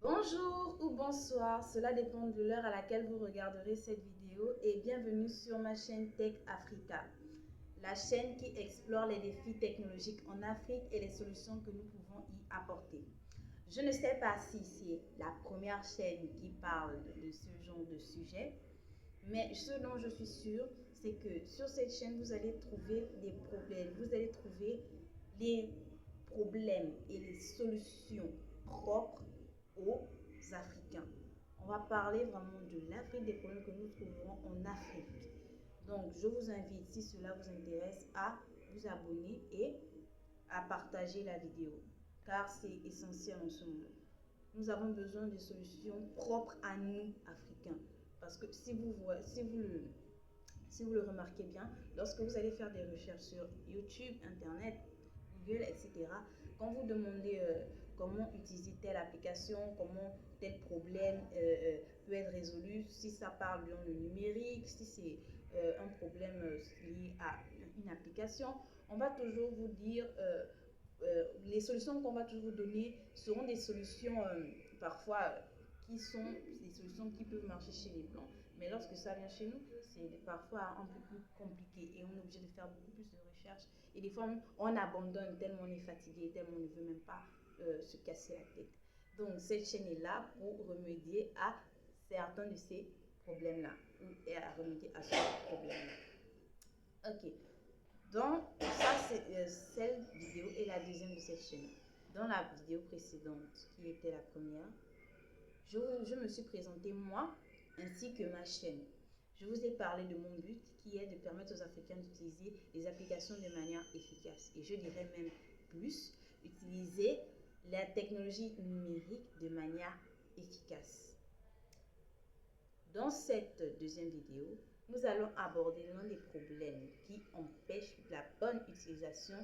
Bonjour ou bonsoir, cela dépend de l'heure à laquelle vous regarderez cette vidéo et bienvenue sur ma chaîne Tech Africa, la chaîne qui explore les défis technologiques en Afrique et les solutions que nous pouvons y apporter. Je ne sais pas si c'est la première chaîne qui parle de ce genre de sujet, mais ce dont je suis sûre, c'est que sur cette chaîne, vous allez trouver des problèmes, vous allez trouver les problèmes et les solutions propres aux Africains. On va parler vraiment de l'Afrique, des problèmes que nous trouverons en Afrique. Donc, je vous invite, si cela vous intéresse, à vous abonner et à partager la vidéo, car c'est essentiel en ce moment. Nous avons besoin de solutions propres à nous, Africains. Parce que si vous le remarquez bien, lorsque vous allez faire des recherches sur YouTube, Internet, Google, etc., quand vous demandez comment utiliser telle application, comment tel problème peut être résolu, si ça parle dans le numérique, si c'est un problème lié à une application, on va toujours vous dire, les solutions qu'on va toujours vous donner seront des solutions parfois qui sont des solutions qui peuvent marcher chez les Blancs. Mais lorsque ça vient chez nous, c'est parfois un peu plus compliqué et on est obligé de faire beaucoup plus de recherches. Et des fois, on abandonne tellement on est fatigué, tellement on ne veut même pas se casser la tête. Donc, cette chaîne est là pour remédier à certains de ces problèmes-là et à remédier à ce problème-là. Ok. Donc, ça, c'est cette vidéo est la deuxième de cette chaîne. Dans la vidéo précédente, qui était la première, je me suis présentée moi, ainsi que ma chaîne. Je vous ai parlé de mon but, qui est de permettre aux Africains d'utiliser les applications de manière efficace. Et je dirais même plus, utiliser la technologie numérique de manière efficace. Dans cette deuxième vidéo, nous allons aborder l'un des problèmes qui empêchent la bonne utilisation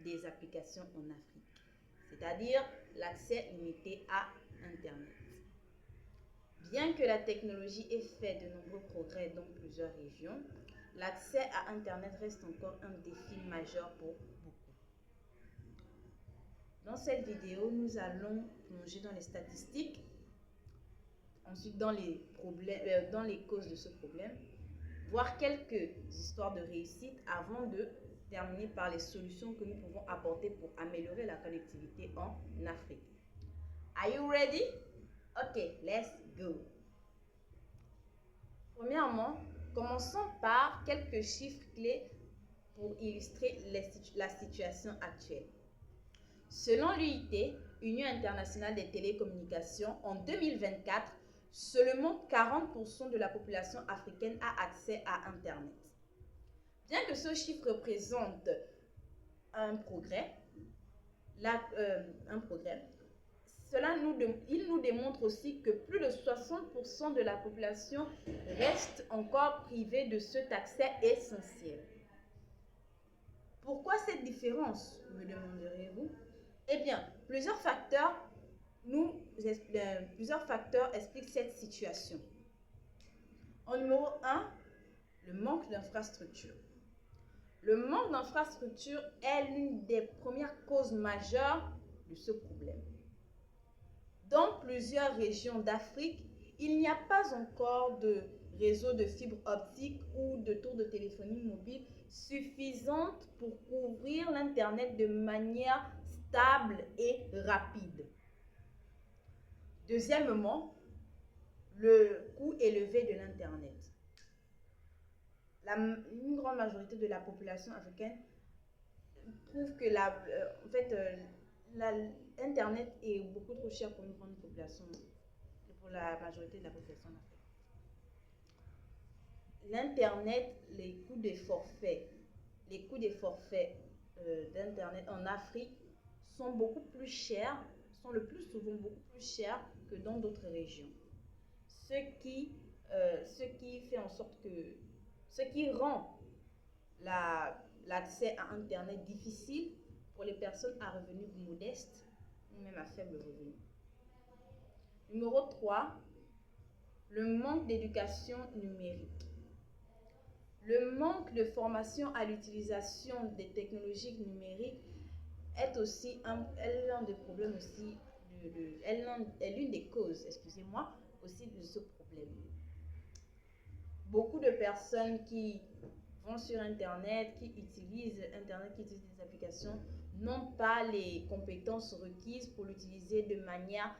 des applications en Afrique, c'est-à-dire l'accès limité à Internet. Bien que la technologie ait fait de nombreux progrès dans plusieurs régions, l'accès à Internet reste encore un défi majeur pour beaucoup. Dans cette vidéo, nous allons plonger dans les statistiques, ensuite dans les problèmes, dans les causes de ce problème, voir quelques histoires de réussite avant de terminer par les solutions que nous pouvons apporter pour améliorer la connectivité en Afrique. Are you ready? Ok, let's go. Premièrement, commençons par quelques chiffres clés pour illustrer la situation actuelle. Selon l'UIT, Union internationale des télécommunications, en 2024, seulement 40% de la population africaine a accès à Internet. Bien que ce chiffre représente un progrès, il nous démontre aussi que plus de 60% de la population reste encore privée de cet accès essentiel. Pourquoi cette différence, me demanderez-vous? Eh bien, plusieurs facteurs expliquent cette situation. En numéro 1, le manque d'infrastructures. Le manque d'infrastructures est l'une des premières causes majeures de ce problème. Dans plusieurs régions d'Afrique, il n'y a pas encore de réseau de fibre optique ou de tours de téléphonie mobile suffisantes pour couvrir l'Internet de manière stable et rapide. Deuxièmement, le coût élevé de l'Internet. Une grande majorité de la population africaine trouve que l'Internet est beaucoup trop cher pour une grande population, pour la majorité de la population africaine. L'Internet, les coûts des forfaits d'Internet en Afrique sont beaucoup plus chers, sont le plus souvent beaucoup plus chers que dans d'autres régions. Ce qui fait en sorte que, ce qui rend l'accès à Internet difficile pour les personnes à revenus modestes ou même à faible revenu. Numéro 3, le manque d'éducation numérique. Le manque de formation à l'utilisation des technologies numériques est l'un des problèmes aussi est l'une des causes, excusez-moi, aussi de ce problème. Beaucoup de personnes qui vont sur Internet, qui utilisent Internet, qui utilisent des applications, n'ont pas les compétences requises pour l'utiliser de manière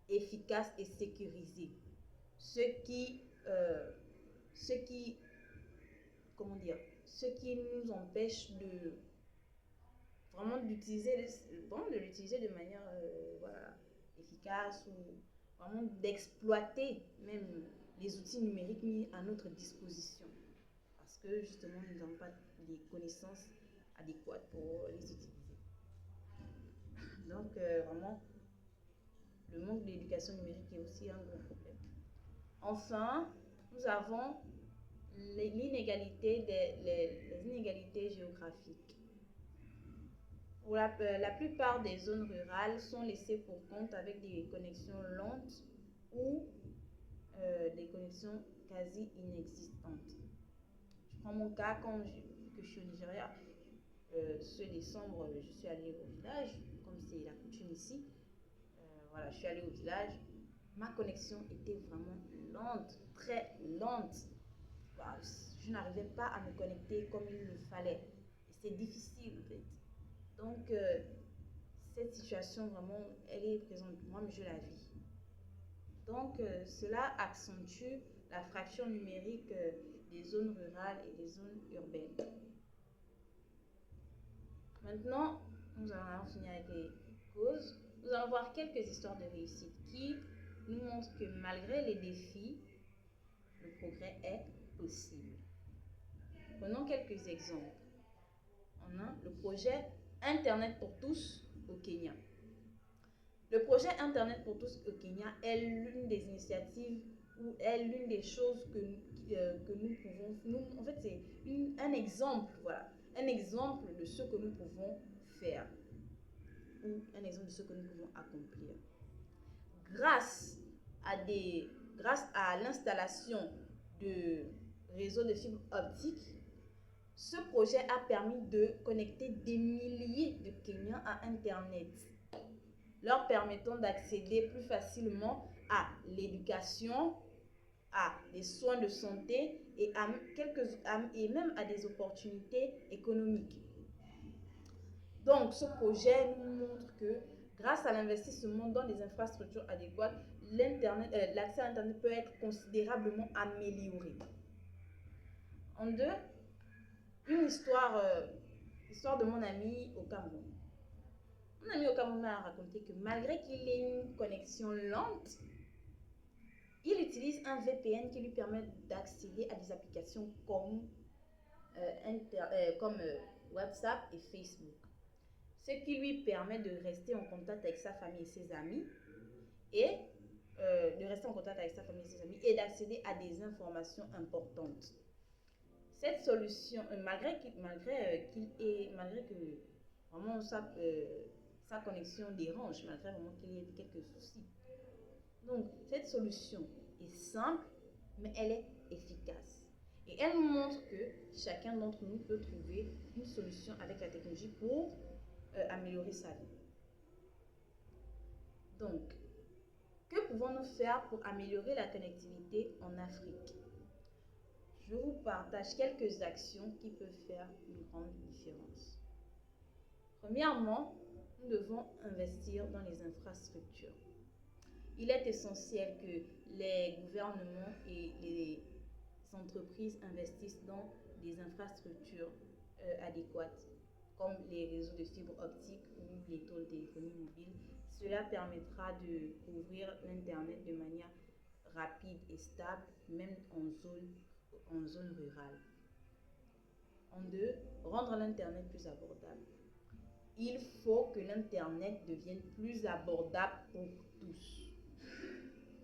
efficace et sécurisée. Ce qui nous empêche de vraiment d'utiliser de manière efficace, ou vraiment d'exploiter même les outils numériques mis à notre disposition, parce que justement nous n'avons pas les connaissances adéquates pour les utiliser. Donc vraiment, le manque d'éducation numérique est aussi un gros problème. Enfin, nous avons les inégalités géographiques. Pour la plupart des zones rurales sont laissées pour compte avec des connexions lentes ou des connexions quasi inexistantes. Je prends mon cas, que je suis au Nigeria. Ce décembre, je suis allée au village, comme c'est la coutume ici. Je suis allée au village. Ma connexion était vraiment lente, très lente. Je n'arrivais pas à me connecter comme il le fallait. C'est difficile en fait. Donc, cette situation vraiment, elle est présente pour moi, mais je la vis. Donc, cela accentue la fracture numérique des zones rurales et des zones urbaines. Maintenant, nous allons finir avec les causes. Nous allons voir quelques histoires de réussite qui nous montrent que malgré les défis, le progrès est possible. Prenons quelques exemples. On a le projet Internet pour tous au Kenya. Le projet Internet pour tous au Kenya est l'une des initiatives ou est l'une des choses que nous pouvons... en fait, c'est un exemple, un exemple de ce que nous pouvons faire, ou un exemple de ce que nous pouvons accomplir. Grâce à l'installation de réseaux de fibre optique, ce projet a permis de connecter des milliers de Kenyans à Internet, leur permettant d'accéder plus facilement à l'éducation, à des soins de santé et même à des opportunités économiques. Donc, ce projet nous montre que grâce à l'investissement dans des infrastructures adéquates, l'accès à Internet peut être considérablement amélioré. En deux, une histoire de mon ami au Cameroun. Mon ami au Cameroun m'a raconté que malgré qu'il ait une connexion lente, il utilise un VPN qui lui permet d'accéder à des applications comme WhatsApp et Facebook. Ce qui lui permet de rester en contact avec sa famille et ses amis et d'accéder à des informations importantes. Cette solution, malgré que vraiment sa connexion dérange, malgré vraiment qu'il y ait quelques soucis. Donc, cette solution est simple, mais elle est efficace. Et elle nous montre que chacun d'entre nous peut trouver une solution avec la technologie pour améliorer sa vie. Donc, que pouvons-nous faire pour améliorer la connectivité en Afrique? Je vous partage quelques actions qui peuvent faire une grande différence. Premièrement, nous devons investir dans les infrastructures. Il est essentiel que les gouvernements et les entreprises investissent dans des infrastructures adéquates, comme les réseaux de fibre optique ou les tôles de téléphonie mobile. Cela permettra de couvrir l'Internet de manière rapide et stable, même en zone rurale. En deux, rendre l'Internet plus abordable. Il faut que l'Internet devienne plus abordable pour tous.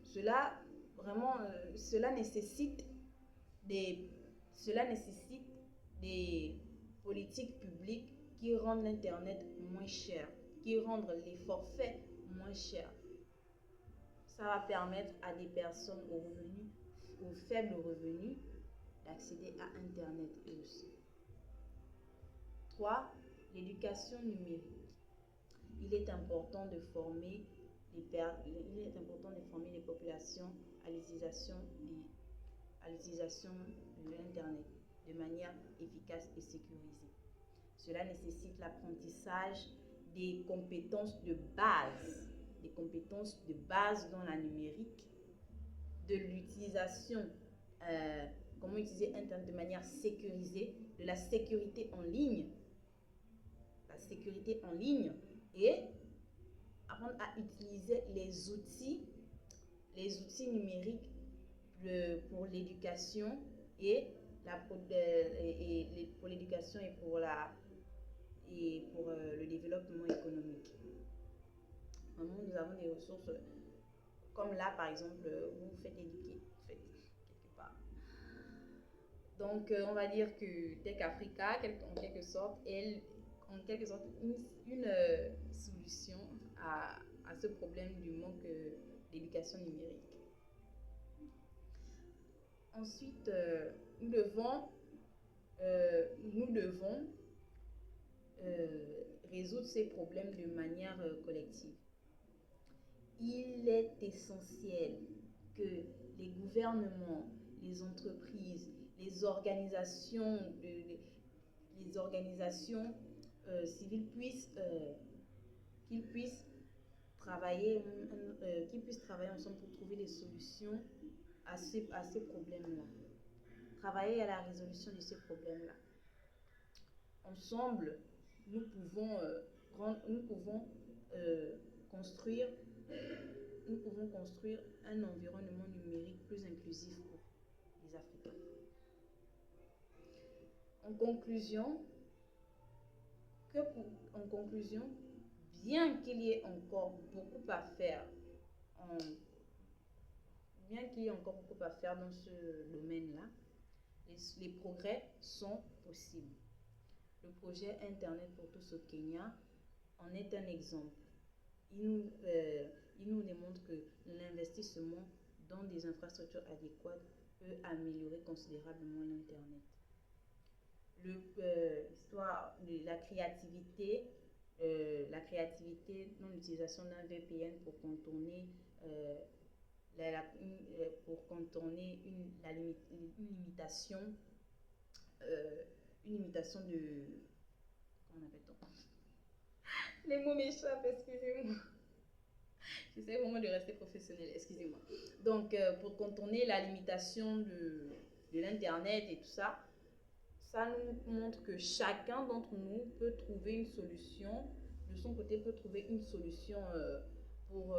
Cela nécessite des politiques publiques qui rendent l'Internet moins cher, qui rendent les forfaits moins chers. Ça va permettre à des personnes aux faibles revenus d'accéder à Internet aussi. 3. L'éducation numérique. Il est important de former il est important de former les populations à l'utilisation de l'Internet de manière efficace et sécurisée. Cela nécessite l'apprentissage des compétences de base dans la numérique, de l'utilisation, comment utiliser Internet de manière sécurisée, de la sécurité en ligne, et apprendre à utiliser les outils numériques pour l'éducation pour l'éducation et pour le développement économique. Vraiment, nous avons des ressources comme là, par exemple, vous vous faites éduquer, quelque part. Donc, on va dire que Tech Africa, en quelque sorte, est une solution à ce problème du manque d'éducation numérique. Ensuite, nous devons résoudre ces problèmes de manière collective. Il est essentiel que les gouvernements, les entreprises, les organisations civiles puissent travailler ensemble pour trouver des solutions à ces problèmes-là. Travailler à la résolution de ces problèmes-là. Ensemble, nous pouvons construire un environnement numérique plus inclusif pour les Africains. En conclusion, bien qu'il y ait encore beaucoup à faire dans ce domaine-là, les progrès sont possibles. Le projet Internet pour tous au Kenya en est un exemple. Il nous démontre que l'investissement dans des infrastructures adéquates peut améliorer considérablement l'Internet. L'histoire de la créativité dans l'utilisation d'un VPN pour contourner une limitation de... Comment appelle-t-on? Les mots m'échappent, excusez-moi. J'essaie vraiment de rester professionnelle, excusez-moi. Donc, pour contourner la limitation de l'Internet et tout ça, ça nous montre que chacun d'entre nous peut trouver une solution, de son côté peut trouver une solution pour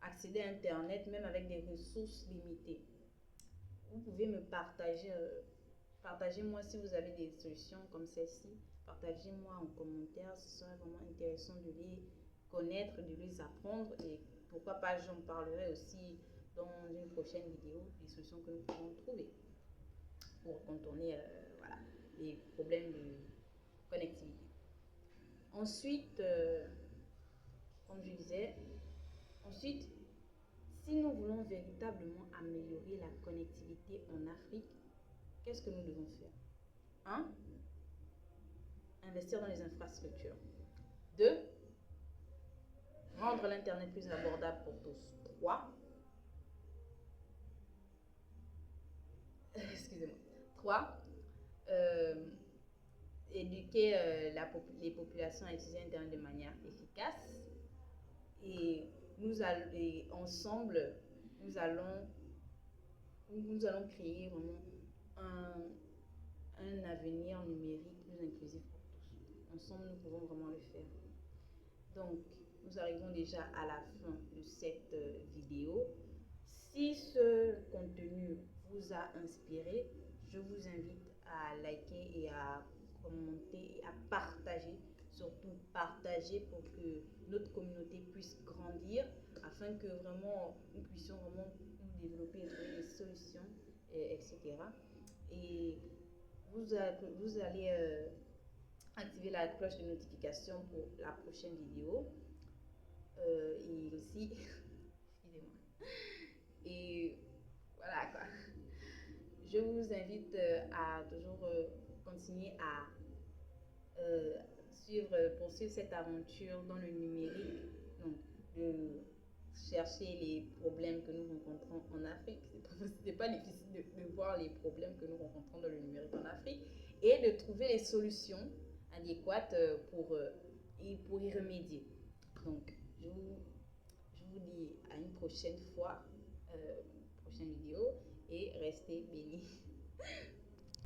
accéder à Internet, même avec des ressources limitées. Vous pouvez me partagez-moi si vous avez des solutions comme celle-ci. Partagez-moi en commentaire, ce serait vraiment intéressant de les connaître, de les apprendre, et pourquoi pas j'en parlerai aussi dans une prochaine vidéo des solutions que nous pouvons trouver pour contourner les problèmes de connectivité. Ensuite, comme je disais, si nous voulons véritablement améliorer la connectivité en Afrique, qu'est-ce que nous devons faire? 1. Investir dans les infrastructures. 2. Rendre l'Internet plus abordable pour tous. 3. Excusez-moi. 3. Éduquer les populations à utiliser Internet de manière efficace. Et ensemble, nous allons créer vraiment un avenir numérique plus inclusif pour tous. Ensemble, nous pouvons vraiment le faire. Donc, nous arrivons déjà à la fin de cette vidéo. Si ce contenu vous a inspiré, je vous invite à liker et à commenter et à partager. Surtout partager pour que notre communauté puisse grandir, afin que vraiment nous puissions vraiment nous développer et trouver des solutions, etc. Et vous allez activer la cloche de notification pour la prochaine vidéo. Et aussi, excusez-moi. Et voilà quoi. Je vous invite à toujours continuer à poursuivre cette aventure dans le numérique, donc chercher les problèmes que nous rencontrons en Afrique. C'est pas difficile de voir les problèmes que nous rencontrons dans le numérique en Afrique et de trouver les solutions adéquates pour y remédier. Donc, je vous dis à une prochaine fois, prochaine vidéo, et restez bénis.